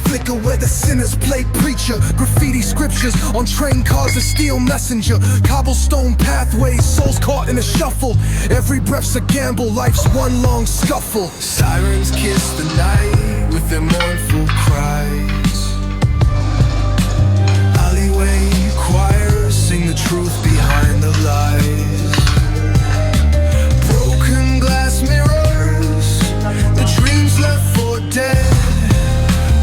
flicker where the sinners played preacher. Graffiti scriptures on train cars, a steel messenger. Cobblestone pathways, souls caught in a shuffle. Every breath's a gamble, life's one long scuffle. Sirens kiss the night with their mournful cries. Alleyway choirs sing the truth behind the lies. Broken glass mirrors, the dreams left for dead,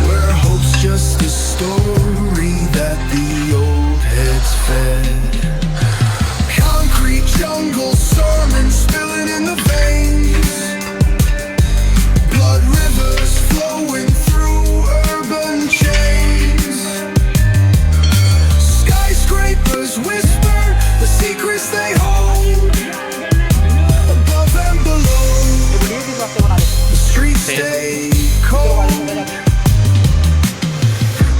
where hope's just a story that the old heads fed. Concrete jungle, sermons spilling in the veins. Blood rivers flowing through urban chains. Skyscrapers whisper the secrets they hold. Above and below, the streets stay cold.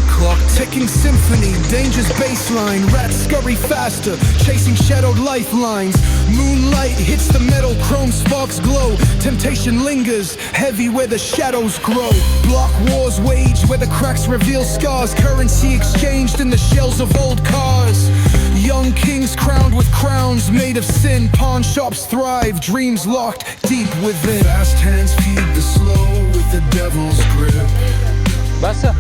Clock ticking symphony, danger's baseline. Rats scurry faster, chasing shadowed lifelines. Moonlight hits the metal, chrome sparks glow. Temptation lingers, heavy where the shadows grow. Block wars wage where the cracks reveal scars. Currency exchanged in the shells of old cars. Young kings crowned with crowns made of sin. Pawn shops thrive, dreams locked deep within. Fast hands feed the slow with the devil's grip. Basta.